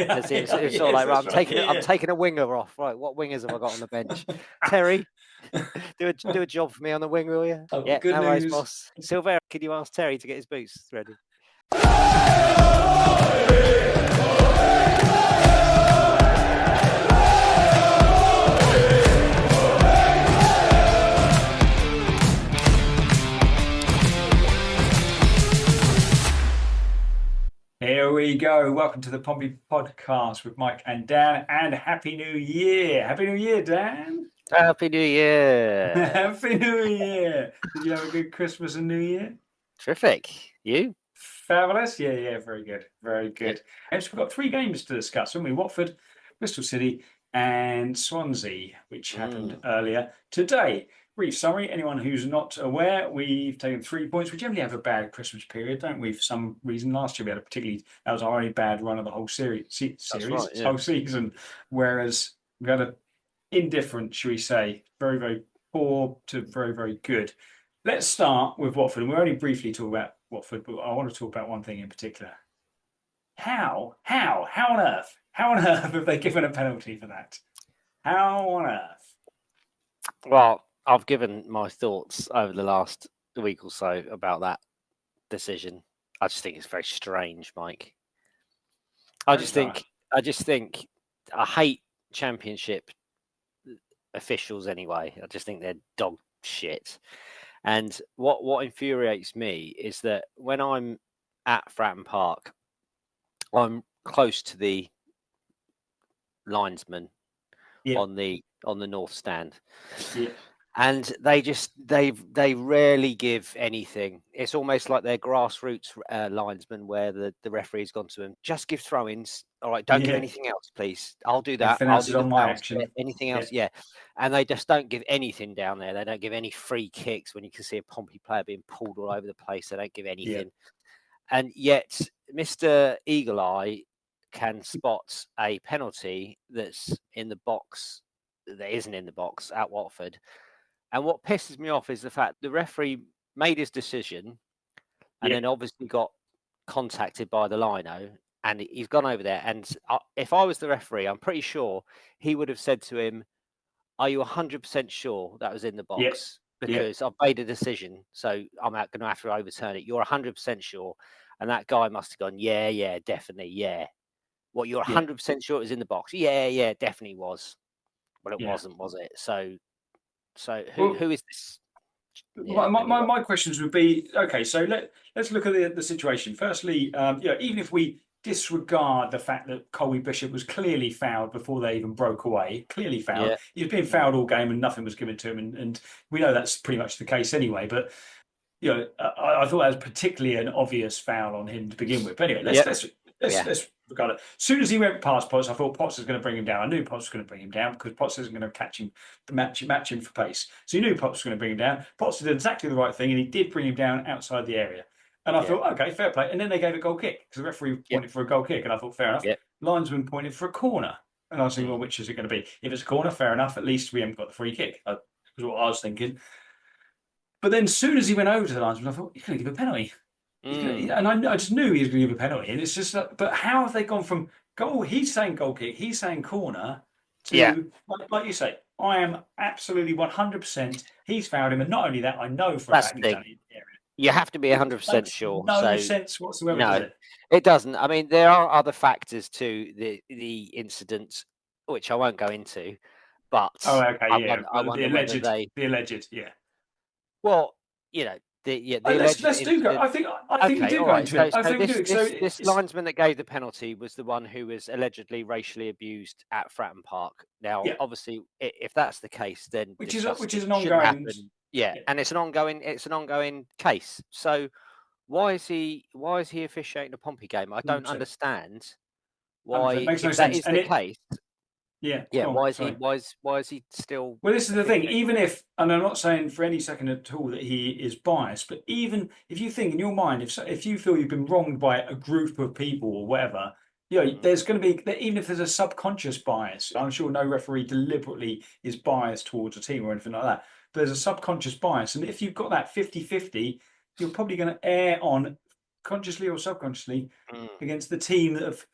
It's sort of like, right, I'm taking a winger off. Right, what wingers have I got on the bench? Terry, do a job for me on the wing, will you? Oh, Yeah, good no worries, news. boss. Silvera, could you ask Terry to get his boots ready? Here we go. Welcome to the Pompey podcast with Mike and Dan, and Happy New Year. Happy New Year, Dan. Happy New Year. Happy New Year. Did you have a good Christmas and New Year? Terrific. You? Fabulous. Yeah. Very good. Very good. And so we've got 3 games to discuss, haven't we? Watford, Bristol City, and Swansea, which happened earlier today. Brief summary, anyone who's not aware, we've taken 3 points. We generally have a bad Christmas period, don't we? For some reason, last year we had that was our only bad run of the whole whole season. Whereas we had an indifferent, shall we say, very, very poor to very, very good. Let's start with Watford, and we're only briefly talking about Watford, but I want to talk about one thing in particular. How on earth have they given a penalty for that? How on earth? Well, I've given my thoughts over the last week or so about that decision. I just think it's very strange, Mike. I just think I hate Championship officials anyway. I just think they're dog shit. And what infuriates me is that when I'm at Fratton Park, I'm close to the linesman on the north stand. Yeah. And they rarely give anything. It's almost like they're grassroots linesmen where the referee's gone to them. Just give throw-ins. All right, don't give anything else, please. I'll do that. I'll do on my action. Anything else, yeah. And they just don't give anything down there. They don't give any free kicks when you can see a Pompey player being pulled all over the place. They don't give anything. Yeah. And yet, Mr. Eagle Eye can spot a penalty that's in the box that isn't in the box at Watford. And what pisses me off is the fact the referee made his decision and then obviously got contacted by the lino, and he's gone over there. And if I was the referee, I'm pretty sure he would have said to him, "Are you 100% sure that was in the box? Because I've made a decision, so I'm going to have to overturn it. You're 100% sure." And that guy must have gone, yeah, definitely, yeah. What, you're 100% sure it was in the box? Yeah, definitely was. Well, it wasn't, was it? So who is this? My questions would be, okay, so let's look at the situation. Firstly, even if we disregard the fact that Colby Bishop was clearly fouled before they even broke away, clearly fouled. He was being fouled all game and nothing was given to him, and we know that's pretty much the case anyway. But I thought that was particularly an obvious foul on him to begin with. But anyway, let's regard it. As soon as he went past Potts, I thought Potts was going to bring him down. I knew Potts was going to bring him down because Potts isn't going to catch him, match him for pace. So you knew Potts was going to bring him down. Potts did exactly the right thing, and he did bring him down outside the area. And I thought, okay, fair play. And then they gave a goal kick because the referee pointed for a goal kick, and I thought, fair enough. Linesman pointed for a corner, and I was thinking, well, which is it going to be? If it's a corner, fair enough. At least we haven't got the free kick. That was what I was thinking. But then, as soon as he went over to the linesman, I thought, he's going to give a penalty. And I just knew he was going to give a penalty. And it's just, but how have they gone from goal? He's saying goal kick, he's saying corner. To like you say, I am absolutely 100%. He's fouled him, and not only that, I know for a fact he's done it in the area. You have to be 100% sure. No sense whatsoever. No, it doesn't. I mean, there are other factors to the incident, which I won't go into. But the alleged, Well, let's do go. I think we do go into it. This linesman that gave the penalty was the one who was allegedly racially abused at Fratton Park. Now, obviously, if that's the case, then which is an ongoing, and it's an ongoing case. So why is he officiating a Pompey game? I don't understand why if that is the case. Why is he still? Well, this is the thing. Even if, and I'm not saying for any second at all that he is biased, but even if you think in your mind, if you feel you've been wronged by a group of people or whatever, there's going to be, even if there's a subconscious bias. I'm sure no referee deliberately is biased towards a team or anything like that. But there's a subconscious bias, and if you've got that 50-50, you're probably going to err on consciously or subconsciously, Mm. against the team that have,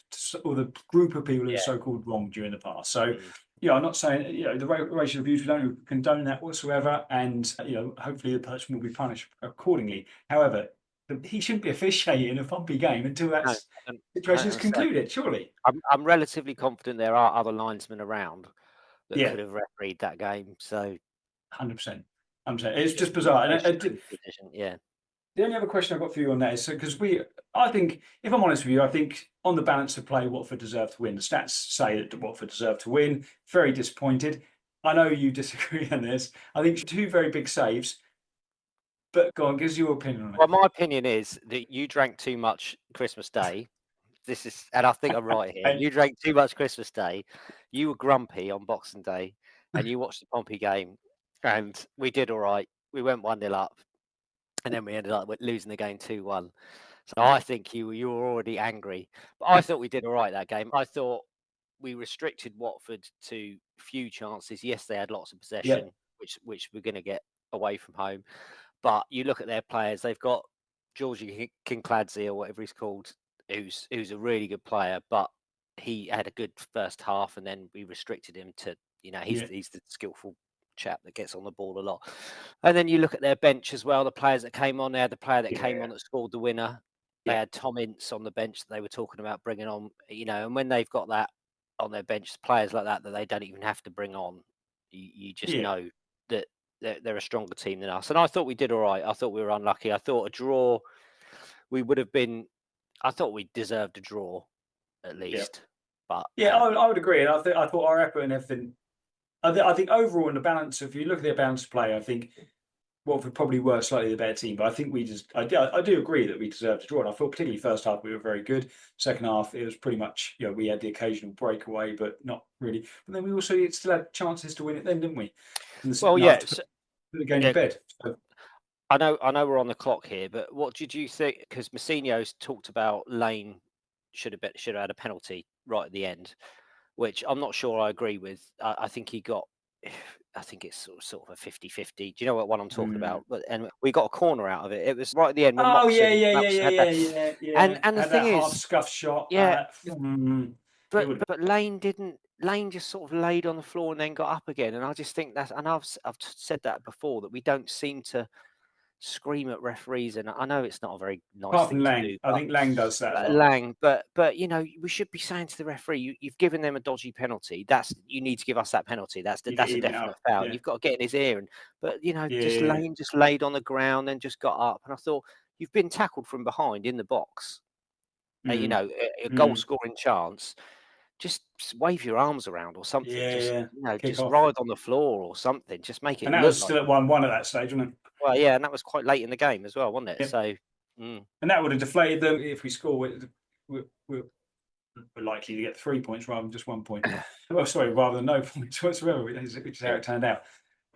or the group of people that Yeah. have so-called wronged during the past. So, Mm. I'm not saying the racial abuse, we don't condone that whatsoever, and hopefully the person will be punished accordingly. However, he shouldn't be officiating a Pompey game until that No, situation is concluded. Surely, I'm relatively confident there are other linesmen around that yeah, could have refereed that game. So 100%. I'm saying it's just it's a bizarre. very And strange decision. Yeah. the only other question I've got for you on that is because I think, if I'm honest with you, I think on the balance of play, Watford deserve to win. The stats say that Watford deserve to win. Very disappointed. I know you disagree on this. I think two very big saves. But go on, give us your opinion on Well, my opinion is that you drank too much Christmas Day. And I think I'm right here. it. You drank too much Christmas Day. You were grumpy on Boxing Day, and you watched the Pompey game, and we did all right. We went 1-0 up, and then we ended up losing the game 2-1. So I think you were already angry. But I thought we did all right that game. I thought we restricted Watford to few chances. Yes, they had lots of Yeah, possession, which we're going to get away from home. But you look at their players; they've got Georgie Kinkladze or whatever he's called, who's a really good player, but he had a good first half, and then we restricted him to he's yeah, the skillful chap that gets on the ball a lot. And then you look at their bench as well. The players that came on, they had the player that came yeah, on that scored the winner. They yeah, had Tom Ince on the bench that they were talking about bringing on, and when they've got that on their bench, players like that they don't even have to bring on, you just yeah, know that they're a stronger team than us. And I thought we did all right. I thought we were unlucky. I thought a draw, we would have been. I thought we deserved a draw at yeah. least. But Yeah, I would agree. And I thought our effort and everything. I think overall in the balance, if you look at their balance of play, I think Watford probably were slightly the better team, but I think I do agree that we deserved to draw. And I thought particularly first half we were very good. Second half it was pretty much we had the occasional breakaway, but not really. But then we also still had chances to win it then, didn't we? well, Enough yeah, to put the game to bed. So, I know we're on the clock here, but what did you think? Because Mousinho's talked about Lane should have had a penalty right at the end, which I'm not sure I agree with. I think he got. I think it's sort of a 50-50. Do you know what one I'm talking mm. about? And we got a corner out of it. It was right at the end when Oh yeah, Moxon yeah, yeah, yeah, had yeah, that. yeah, And yeah. the Had that thing half is, scuff shot. yeah, It would. but Lane didn't. Lane just sort of laid on the floor and then got up again. And I just think that's. And I've said that before, that we don't seem to scream at referees, and I know it's not a very nice Apart thing from to Lang, do, I but think Lang does that as well. Lang, but we should be saying to the referee, you've given them a dodgy penalty. You need to give us that penalty. That's You need to a even it definite out. foul. Yeah, You've got to get in his ear, but yeah, just yeah, Lane just laid on the ground and just got up, and I thought, you've been tackled from behind in the box, mm, a goal mm, scoring chance. Just wave your arms around or something. yeah, Just yeah. Kick just off. writhe on the floor or something. Just make it And that look was like. still at 1-1 at that stage, wasn't it? Well, yeah, and that was quite late in the game as well, wasn't it? Yep. So. Mm. And that would have deflated them if we score. We're likely to get 3 points rather than just 1 point. Well, sorry, rather than no points whatsoever, which is how it turned out.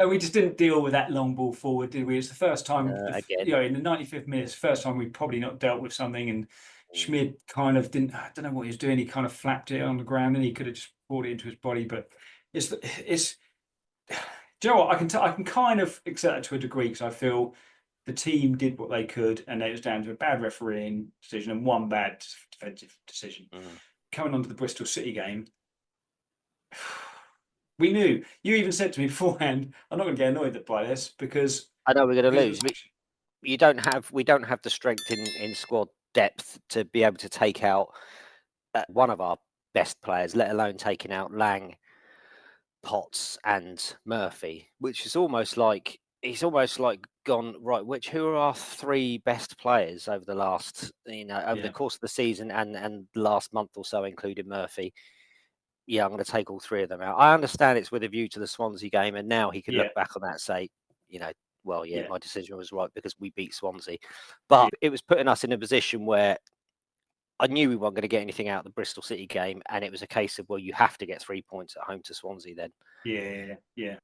And we just didn't deal with that long ball forward, did we? It's the first time, Again. in the 95th minute, it's the first time we've probably not dealt with something. And Schmid kind of didn't, I don't know what he was doing. He kind of flapped it on the ground and he could have just brought it into his body. But it's, do you know what? I can kind of accept that to a degree because I feel the team did what they could and it was down to a bad refereeing decision and one bad defensive decision. Coming on to the Bristol City game, we knew. You even said to me beforehand, I'm not going to get annoyed by this because I know we're going to lose. it We don't have the strength in squad depth to be able to take out one of our best players, let alone taking out Lang, Potts, and Murphy, which is almost like he's almost like gone right. Who are our three best players over the last, over the yeah, course of the season and the last month or so, including Murphy? Yeah, I'm going to take all three of them out. I understand it's with a view to the Swansea game, and now he can yeah, look back on that and say, well, yeah, yeah, my decision was right because we beat Swansea. yeah, But it was putting us in a position where I knew we weren't going to get anything out of the Bristol City game, and it was a case of, well, you have to get 3 points at home to Swansea then. yeah.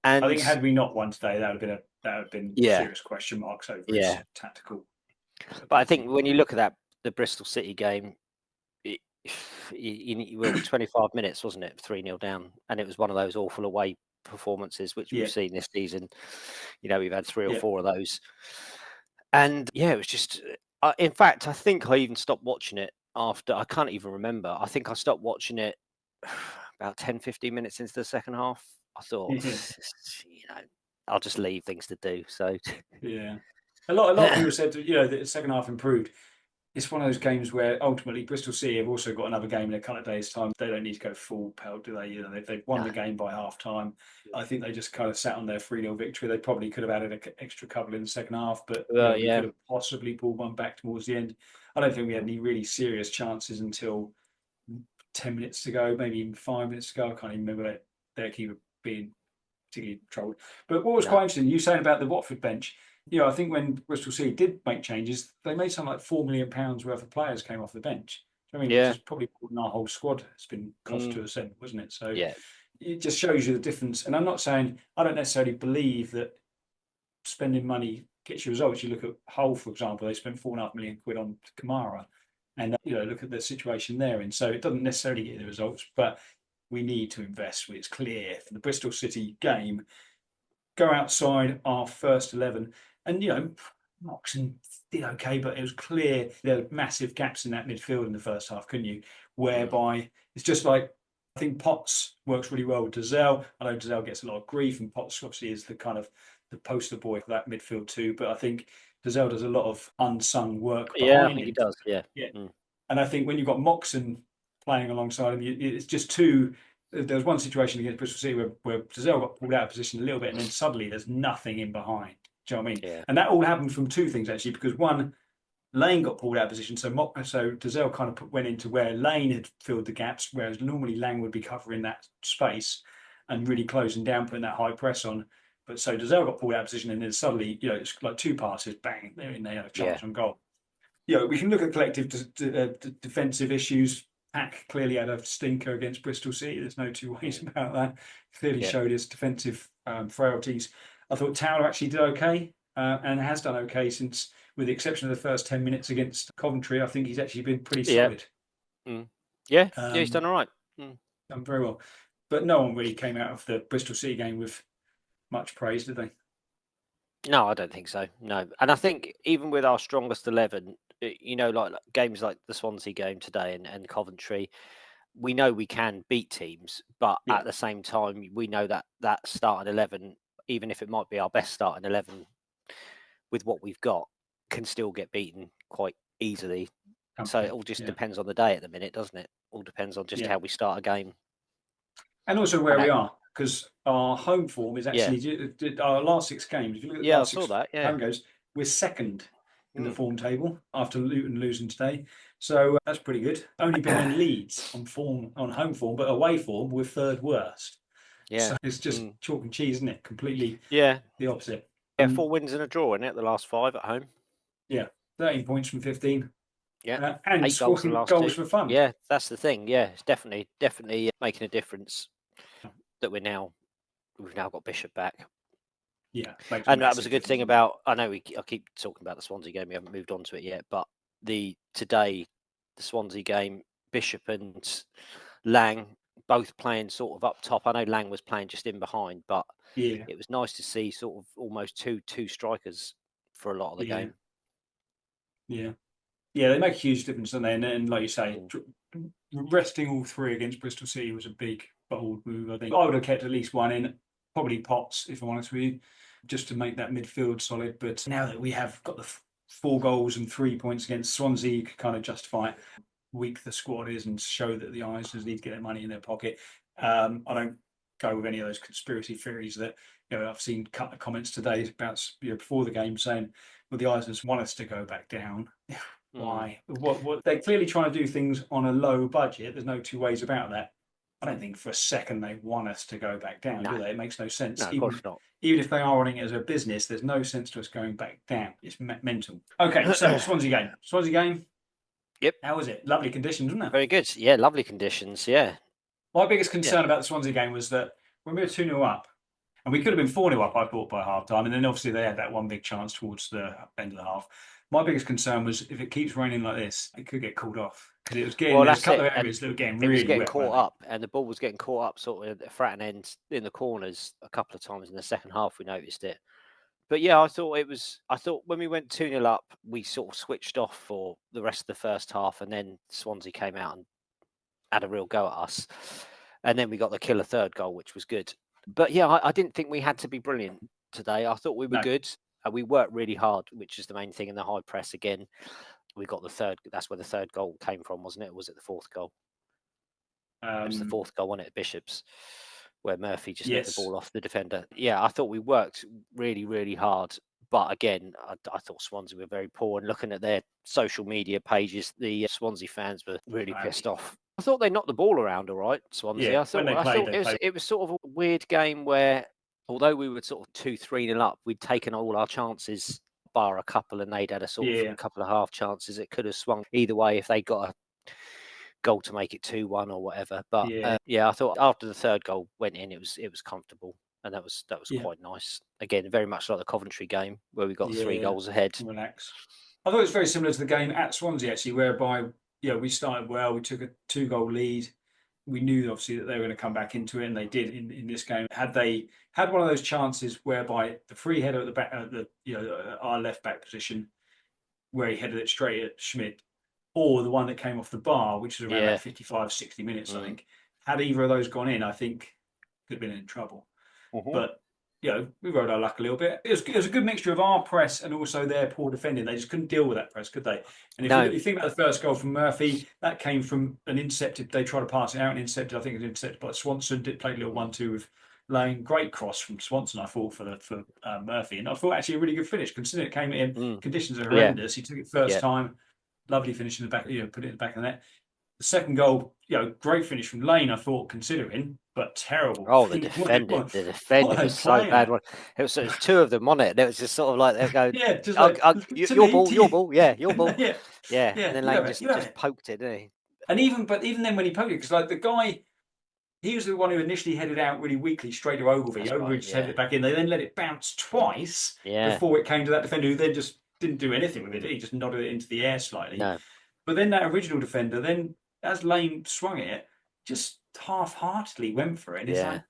I think And had we not won today, that would have been yeah, serious question marks over yeah. its tactical But I think ability. when you look at the Bristol City game, it, well, 25 minutes, wasn't it? 3-0 down. And it was one of those awful away performances, which we've Yeah, seen this season. We've had 3 or yeah, 4 of those. And yeah, it was just, In fact, I think I even stopped watching it after. I can't even remember. I think I stopped watching it about 10, 15 minutes into the second half. I thought, I'll just leave things to do. So yeah, a lot of people said that the second half improved. It's one of those games where ultimately Bristol City have also got another game in a couple of days' time. They don't need to go full pelt, do they? They've won the game by half time. I think they just kind of sat on their 3-0 victory. They probably could have added an extra couple in the second half, but we could have possibly pulled one back towards the end. I don't think we had any really serious chances until 10 minutes to go, maybe even 5 minutes to go. I can't even remember their keeper being particularly troubled. But what was quite interesting, you saying about the Watford bench, I think when Bristol City did make changes, they made something like £4 million worth of players came off the bench. Which is probably more than our whole squad has been cost to us, wasn't it? So it just shows you the difference. And I'm not saying I don't necessarily believe that spending money gets you results. You look at Hull, for example, they spent £4.5 million on Kamara, and look at the situation they're in. So it doesn't necessarily get the results, but we need to invest. It's clear for the Bristol City game. Go outside our first 11, and Moxon did okay, but it was clear there were massive gaps in that midfield in the first half, couldn't you? Whereby it's just like, I think Potts works really well with Dozzell. I know Dozzell gets a lot of grief, and Potts obviously is the kind of the poster boy for that midfield too. But I think Dozzell does a lot of unsung work behind him. Yeah, I think he does. Yeah. And I think when you've got Moxon playing alongside him, it's just too. There was one situation against Bristol City where Dozzell got pulled out of position a little bit, and then suddenly there's nothing in behind. Do you know what I mean? Yeah. And that all happened from two things, actually, because one, Lane got pulled out of position, so Dozzell kind of went into where Lane had filled the gaps, whereas normally Lang would be covering that space and really closing down, putting that high press on. But so Dozzell got pulled out of position, and then suddenly, it's like two passes, bang, they're in there, a chance on goal. We can look at collective defensive issues. Pack clearly had a stinker against Bristol City. There's no two ways about that. Clearly showed his defensive frailties. I thought Towler actually did okay, and has done okay since, with the exception of the first 10 minutes against Coventry. I think he's actually been pretty solid. He's done all right. Done very well. But no one really came out of the Bristol City game with much praise, did they? No, I don't think so. No. And I think even with our strongest 11, like games like the Swansea game today and Coventry, we know we can beat teams, but at the same time, we know that starting 11, even if it might be our best starting 11, with what we've got, can still get beaten quite easily. So it all just depends on the day at the minute, doesn't it? All depends on just how we start a game. And also where we are, because our home form is actually our last 6 games. If you look at the last 6 home games, we're second in the form table after Luton losing today. So that's pretty good. Only behind Leeds on home form, but away form we're third worst. Yeah, so it's just chalk and cheese, isn't it? Completely. The opposite. 4 wins and a draw, isn't it? The last 5 at home. 13 points from 15. Yeah, and 8 goals for fun. Yeah, that's the thing. Yeah, it's definitely making a difference that we've now got Bishop back. Yeah, and that was a good thing about. I keep talking about the Swansea game. We haven't moved on to it yet, but the Swansea game, Bishop and Lang both playing sort of up top. I know Lang was playing just in behind, but it was nice to see sort of almost two strikers for a lot of the game. Yeah, they make a huge difference, don't they? And like you say, resting all 3 against Bristol City was a big, bold move, I think. I would have kept at least one in, probably Potts, if I'm honest with you, just to make that midfield solid. But now that we have got the 4 goals and 3 points against Swansea, you could kind of justify how weak the squad is and show that the Islanders need to get their money in their pocket. I don't go with any of those conspiracy theories that I've seen comments today about before the game saying, well, the Islanders want us to go back down. Why? What they're clearly trying to do things on a low budget. There's no two ways about that. I don't think for a second they want us to go back down, do they? It makes no sense. No, of course not. Even if they are running it as a business, there's no sense to us going back down. It's mental. Okay, so Swansea game. Yep. How was it? Lovely conditions, wasn't it? Very good. Yeah, lovely conditions. Yeah. My biggest concern about the Swansea game was that when we were 2-0 up, and we could have been 4-0 up, I thought, by half time, and then obviously they had that one big chance towards the end of the half. My biggest concern was if it keeps raining like this, it could get called off. Because it was getting, there's a couple of areas that were getting really wet. It was getting caught up, and the ball was getting caught up sort of at the frat end in the corners a couple of times in the second half. We noticed it. But yeah, I thought when we went 2-0 up, we sort of switched off for the rest of the first half, and then Swansea came out and had a real go at us. And then we got the killer third goal, which was good. But yeah, I didn't think we had to be brilliant today. I thought we were good. We worked really hard, which is the main thing in the high press. Again, we got the third. That's where the third goal came from, wasn't it? Or was it the fourth goal? It was the fourth goal, wasn't it, at Bishop's, where Murphy just nicked the ball off the defender. Yeah, I thought we worked really, really hard. But again, I thought Swansea were very poor. And looking at their social media pages, the Swansea fans were really pissed off. I thought they knocked the ball around all right, Swansea. Yeah, I thought it was sort of a weird game where, although we were sort of 2-3-0 up, we'd taken all our chances, bar a couple, and they'd had a sort of a couple of half chances. It could have swung either way if they got a goal to make it 2-1 or whatever. But I thought after the third goal went in, it was comfortable, and that was quite nice. Again, very much like the Coventry game where we got 3 goals ahead. Relax. I thought it was very similar to the game at Swansea actually, whereby we started well, we took a 2-goal lead. We knew obviously that they were going to come back into it, and they did in this game. Had they had one of those chances whereby the free header at the back, our left back position, where he headed it straight at Schmidt, or the one that came off the bar, which was around 55, 60 minutes, I think. Had either of those gone in, I think could have been in trouble. But we rode our luck a little bit. It was a good mixture of our press and also their poor defending. They just couldn't deal with that press, could they? And if you think about the first goal from Murphy, that came from an intercepted. They tried to pass it out and intercepted. I think it was intercepted by Swanson. Played a little 1-2 with Lane. Great cross from Swanson, I thought, for Murphy. And I thought actually a really good finish, considering it came in conditions are horrendous. He took it first time. Lovely finish in the back, put it in the back of the net. The second goal, great finish from Lane, I thought, considering, but terrible. Oh, the defending was so bad. It was 2 of them on it. It was just sort of like they're going, just like, your ball, your ball, your ball. yeah. And then Lane just poked it, didn't he? And even then when he poked it, because like the guy, he was the one who initially headed out really weakly straight to Ogilvie. Ogilvie just headed it back in. They then let it bounce twice before it came to that defender, who then just didn't do anything with it. He just nodded it into the air slightly. No. But then that original defender, then as Lane swung it, just half-heartedly went for it. And it's like,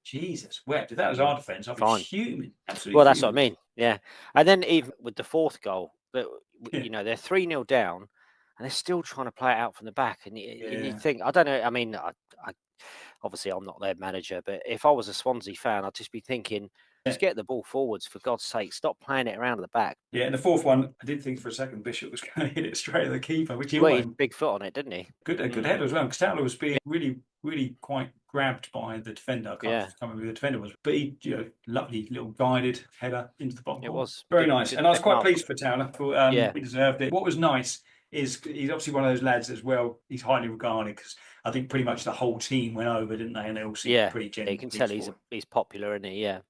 Jesus wept. If that was our defence, I'd be fuming. Absolutely. Well, that's what I mean. Yeah. And then even with the fourth goal, they're 3-0 down, and they're still trying to play it out from the back. And you think, I don't know. I mean, I obviously I'm not their manager, but if I was a Swansea fan, I'd just be thinking, just get the ball forwards, for God's sake. Stop playing it around at the back. Yeah, and the fourth one, I did think for a second Bishop was going to hit it straight at the keeper, which he had big foot on it, didn't he? Good header as well, because Towler was being really, really quite grabbed by the defender. I can't remember who the defender was, but he, lovely little guided header into the bottom. It was very nice, and I was quite pleased for Towler. He deserved it. What was nice is he's obviously one of those lads as well. He's highly regarded because I think pretty much the whole team went over, didn't they? And they all seemed pretty genuine. You can tell he's popular, isn't he? Yeah.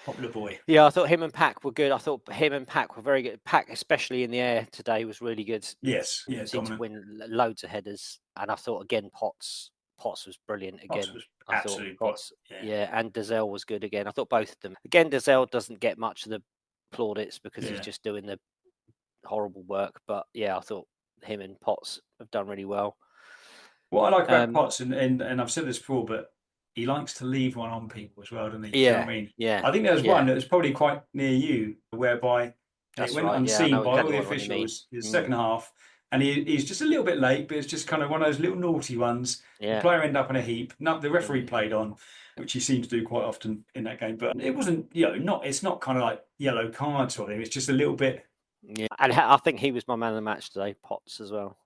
Popular boy. Yeah, I thought him and Pack were good. I thought him and Pack were very good. Pack, especially in the air today, was really good. Yes, he seemed to win loads of headers. And I thought again, Potts was brilliant again. I thought Potts, and Dazelle was good again. I thought both of them. Again, Dazelle doesn't get much of the plaudits because he's just doing the horrible work. But yeah, I thought him and Potts have done really well. What I like about Potts, and I've said this before, but he likes to leave one on people as well, doesn't he? Yeah. You know what I mean? Yeah. I think there was one that was probably quite near you, whereby it went unseen by all the officials in the second half, and he's just a little bit late, but it's just kind of one of those little naughty ones. Yeah. The player ended up in a heap. The referee played on, which he seems to do quite often in that game. But it wasn't, it's not kind of like yellow cards or anything. It's just a little bit. Yeah, and I think he was my man of the match today, Potts as well.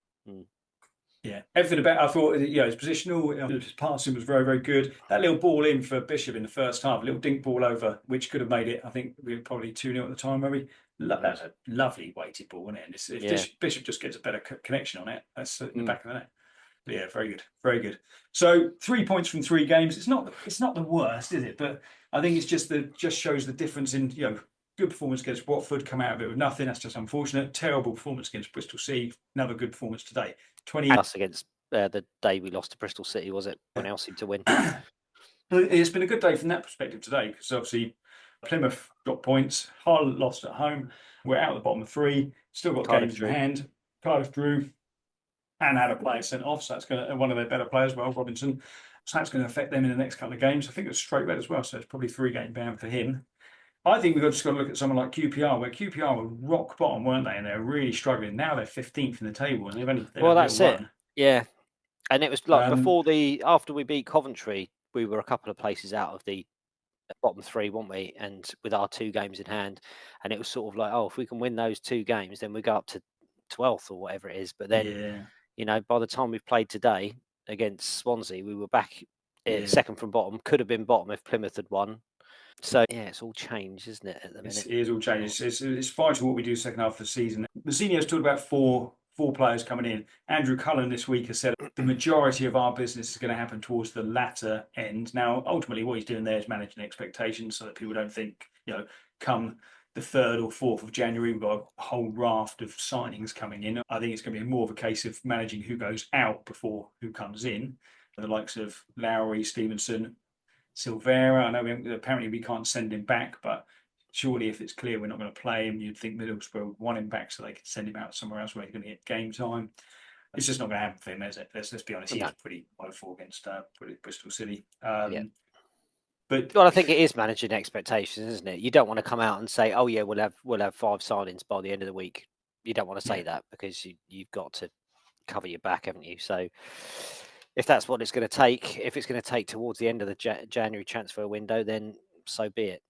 Yeah, everything about I thought his positional, his passing was very, very good. That little ball in for Bishop in the first half, a little dink ball over, which could have made it. I think we were probably 2-0 at the time, maybe. That's a lovely weighted ball, isn't it? And if Bishop just gets a better connection on it, that's in the back of the net. But yeah, very good, very good. So 3 points from 3 games. It's not the worst, is it? But I think it's just shows the difference in good performance against Watford, come out of it with nothing. That's just unfortunate. Terrible performance against Bristol City. Another good performance today. 20 us against the day we lost to Bristol City, was it? When else seemed to win. It's been a good day from that perspective today, because obviously Plymouth got points. Hull lost at home. We're out at the bottom of 3. Still got games in hand. Cardiff drew and had a player sent off. So that's going to one of their better players, Robinson. So that's going to affect them in the next couple of games. I think it's straight red as well. So it's probably 3-game ban for him. I think we've just got to look at someone like QPR, where QPR were rock bottom, weren't they? And they're really struggling. Now they're 15th in the table, and they've had a that's little it. run. Yeah, and it was like after we beat Coventry, we were a couple of places out of the bottom three, weren't we? And with our 2 games in hand, and it was sort of like, oh, if we can win those 2 games, then we go up to 12th or whatever it is. But then, by the time we've played today against Swansea, we were back second from bottom. Could have been bottom if Plymouth had won. So yeah, it's all changed, isn't it? At the minute, it is all changed. It's fine to what we do second half of the season. Mourinho's talked about four players coming in. Andrew Cullen this week has said the majority of our business is going to happen towards the latter end. Now, ultimately, what he's doing there is managing expectations so that people don't think, come the 3rd or 4th of January, we've got a whole raft of signings coming in. I think it's going to be more of a case of managing who goes out before who comes in. The likes of Lowry, Stevenson, Silvera. I know apparently we can't send him back, but surely if it's clear we're not going to play him, you'd think Middlesbrough would want him back so they could send him out somewhere else where he's going to get game time. It's just not going to happen for him, is it? Let's be honest. He was pretty woeful against Bristol City. But I think it is managing expectations, isn't it? You don't want to come out and say, "Oh yeah, we'll have 5 signings by the end of the week." You don't want to say that because you've got to cover your back, haven't you? So if that's what it's going to take, if it's going to take towards the end of the January transfer window, then so be it.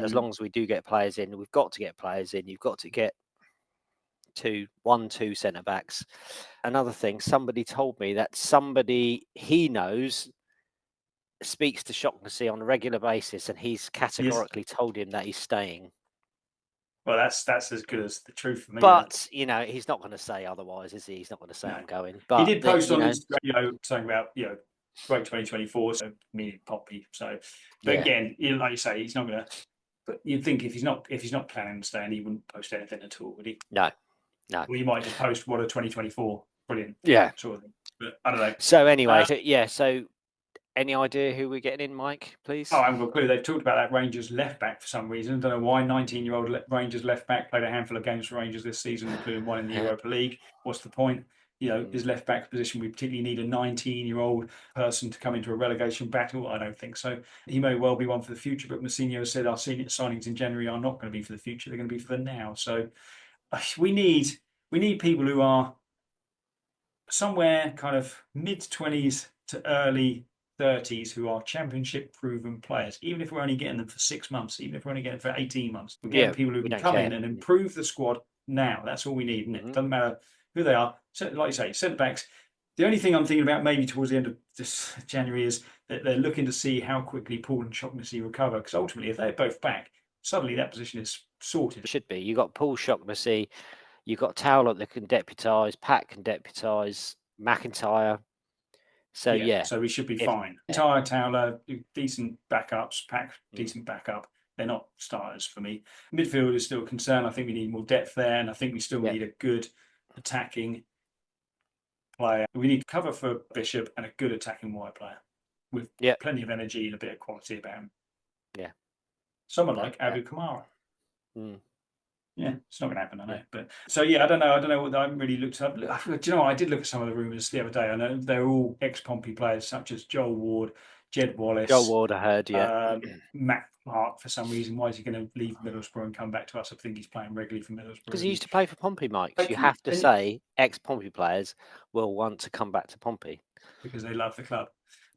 As long as we do get players in, we've got to get players in. You've got to get 2 centre backs. Another thing, somebody told me that somebody he knows speaks to Shaughnessy on a regular basis, and he's categorically told him that he's staying. Well, that's as good as the truth for me. But he's not going to say otherwise, is he? He's not going to say I'm going. But he did post on Instagram, saying about great 2024. So me Pompey. So, but again, like you say, he's not going to. But you'd think if he's not planning on staying, he wouldn't post anything at all, would he? No. Well, he might just post what a 2024 brilliant. Yeah. Sort of thing. But I don't know. So anyway, so any idea who we're getting in, Mike, please? Oh, I haven't got a clue. They've talked about that Rangers left back for some reason. I don't know why. 19-year-old Rangers left back played a handful of games for Rangers this season, including one in the Europa League. What's the point? His left back position, we particularly need a 19-year-old person to come into a relegation battle. I don't think so. He may well be one for the future, but Mourinho said our senior signings in January are not going to be for the future. They're going to be for the now. So we need people who are somewhere kind of mid-20s to early 30s who are championship proven players, even if we're only getting them for 6 months, even if we're only getting them for 18 months. We're getting people who can come in and improve the squad now. That's all we need, isn't it? Doesn't matter who they are. So, like you say, centre backs. The only thing I'm thinking about maybe towards the end of this January is that they're looking to see how quickly Paul and Shaughnessy recover, because ultimately, if they're both back, suddenly that position is sorted. It should be. You've got Paul Shaughnessy, you've got Towler that can deputise, Pat can deputise, McIntyre. So so we should be fine. McIntyre, Towler, decent backups, Pat, decent backup. They're not starters for me. Midfield is still a concern. I think we need more depth there, and I think we still need a good attacking player. We need cover for Bishop and a good attacking wide player with plenty of energy and a bit of quality about him. Yeah. Someone like Abu Kamara. Yeah, it's not going to happen, I know. But so I don't know what I haven't really looked up. Do you know what? I did look at some of the rumours the other day. I know they're all ex-Pompey players, such as Joel Ward, Jed Wallace. Joel Ward, I heard, Matt Clark, for some reason. Why is he going to leave Middlesbrough and come back to us? I think he's playing regularly for Middlesbrough. Because he used to play for Pompey, Mike. So you have to say ex-Pompey players will want to come back to Pompey. Because they love the club.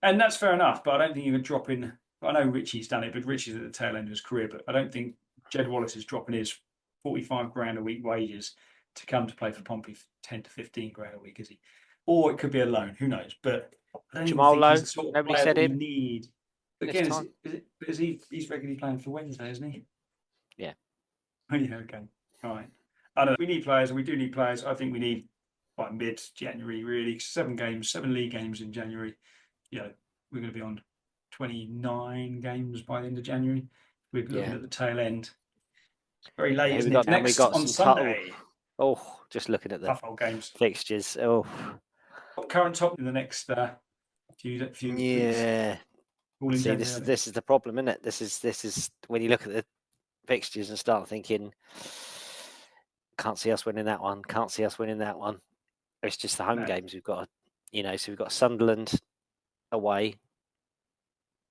And that's fair enough, but I don't think you would drop in. I know Richie's done it, but Richie's at the tail end of his career. But I don't think Jed Wallace is dropping his 45 grand a week wages to come to play for Pompey for 10 to 15 grand a week, is he? Or it could be a loan, who knows? But I don't Jamal think he's the sort of nobody player said him. We need. Again, he's regularly playing for Wednesday, isn't he? Yeah. Oh, yeah, okay. All right. I don't know. We need players, and we do need players. I think we need by mid-January, really. 7 league games in January. We're going to be on 29 games by the end of January. We're looking at the tail end. Very late, isn't it? Next on Sunday. Just looking at the tough old games. Fixtures. Current top in the next few weeks. See, this is the problem, isn't it? This is when you look at the fixtures and start thinking, can't see us winning that one. Can't see us winning that one. It's just the home games we've got. So we've got Sunderland away.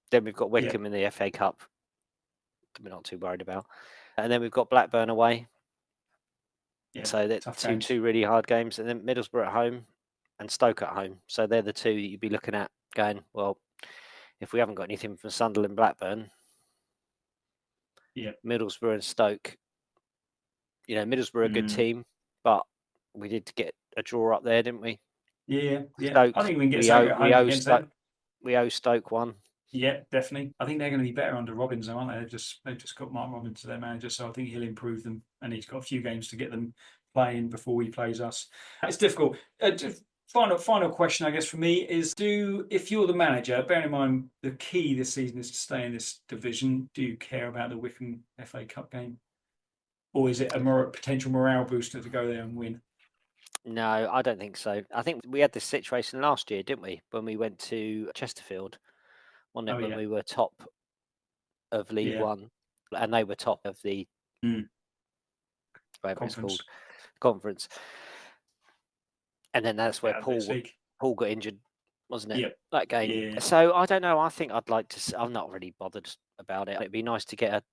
Then we've got Wycombe in the FA Cup. we're not too worried about. And then we've got Blackburn away. Yeah, so they're two really hard games. And then Middlesbrough at home and Stoke at home. So they're the two that you'd be looking at going, well, if we haven't got anything from Sunderland, Blackburn, Middlesbrough and Stoke. Middlesbrough are a good team, but we did get a draw up there, didn't we? Yeah. Stoke, I think we can get Stoke at home against them. We owe Stoke one. Yeah, definitely. I think they're going to be better under Robbins, aren't they? They've just got Mark Robbins to their manager, so I think he'll improve them, and he's got a few games to get them playing before he plays us. It's difficult. Final question, I guess, for me is: if you're the manager, bearing in mind the key this season is to stay in this division, do you care about the Wycombe FA Cup game, or is it a potential morale booster to go there and win? No, I don't think so. I think we had this situation last year, didn't we, when we went to Chesterfield? When we were top of League One, and they were top of the whatever it's called, conference. And then that's where Paul got injured, wasn't it? Yep. That game. Yeah. So I don't know. I think I'd like to. I'm not really bothered about it. It'd be nice to get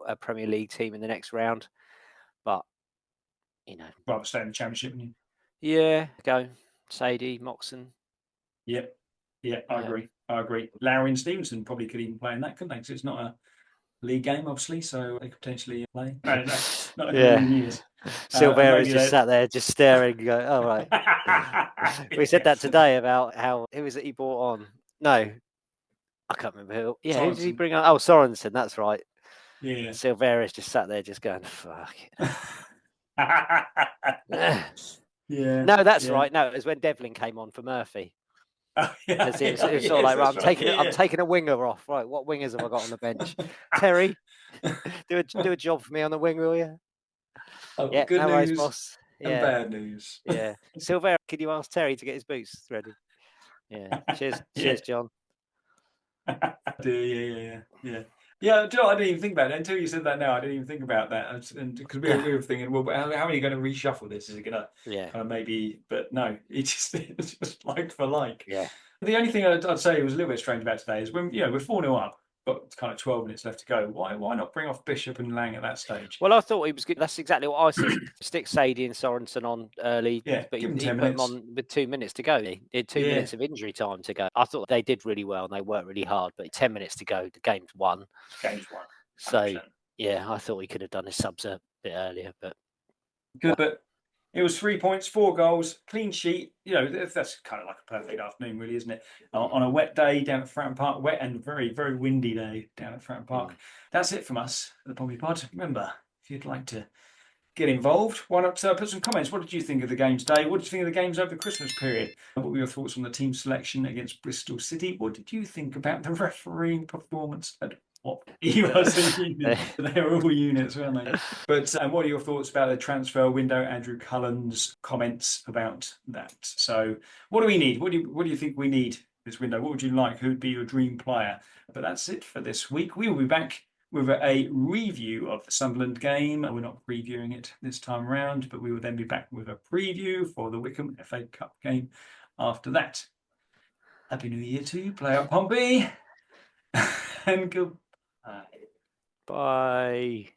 a Premier League team in the next round, but rather stay in the Championship, wouldn't you? Yeah, go Sadie, Moxon. Yep. Yeah, I agree. Lowry and Stevenson probably could even play in that, couldn't they? Because it's not a league game, obviously, so they could potentially play. No, not in a million years. Silvera's just sat there, just staring, and go, "Oh right." We said that today about who was it he brought on? No, I can't remember who. Yeah, Sorensen. Who did he bring on? Oh, Sorensen. That's right. Yeah. Silvera's just sat there, just going, "Fuck it." Yeah. No, that's right. No, it was when Devlin came on for Murphy. Oh, yeah, it was sort of like, right, I'm taking a winger off. Right, what wingers have I got on the bench? Terry, do a job for me on the wing, will you? Good news, worries, boss. And bad news. Yeah, Silvera, could you ask Terry to get his boots ready? Yeah, cheers, John. Yeah, Joe, I didn't even think about it until you said that. Now I didn't even think about that, and because we were thinking, well, how are you going to reshuffle this? Is it going to maybe? But no, it's just like for like. Yeah. The only thing I'd say was a little bit strange about today is when we're 4-0 up, got kind of 12 minutes left to go. Why not bring off Bishop and Lang at that stage? Well, I thought he was good. That's exactly what I said. Stick Sadie and Sorensen on early, but he put them on with 2 minutes to go. He had 2 minutes of injury time to go. I thought they did really well and they worked really hard, but 10 minutes to go, the game's won. So, I thought he could have done his subs a bit earlier, but good. But it was 3 points, 4 goals, clean sheet. That's kind of like a perfect afternoon, really, isn't it? On a wet day down at Fratton Park, wet and very, very windy day down at Fratton Park. That's it from us at the Pompey Pod. Remember, if you'd like to get involved, why not put some comments? What did you think of the game today? What did you think of the games over the Christmas period? What were your thoughts on the team selection against Bristol City? What did you think about the refereeing performance at he was a unit. They were all units, weren't they? But what are your thoughts about the transfer window? Andrew Cullen's comments about that. So, what do we need? What do you think we need this window? What would you like? Who would be your dream player? But that's it for this week. We will be back with a review of the Sunderland game. We're not previewing it this time around, but we will then be back with a preview for the Wycombe FA Cup game after that. Happy New Year to you. Play Up Pompey. And goodbye. Bye.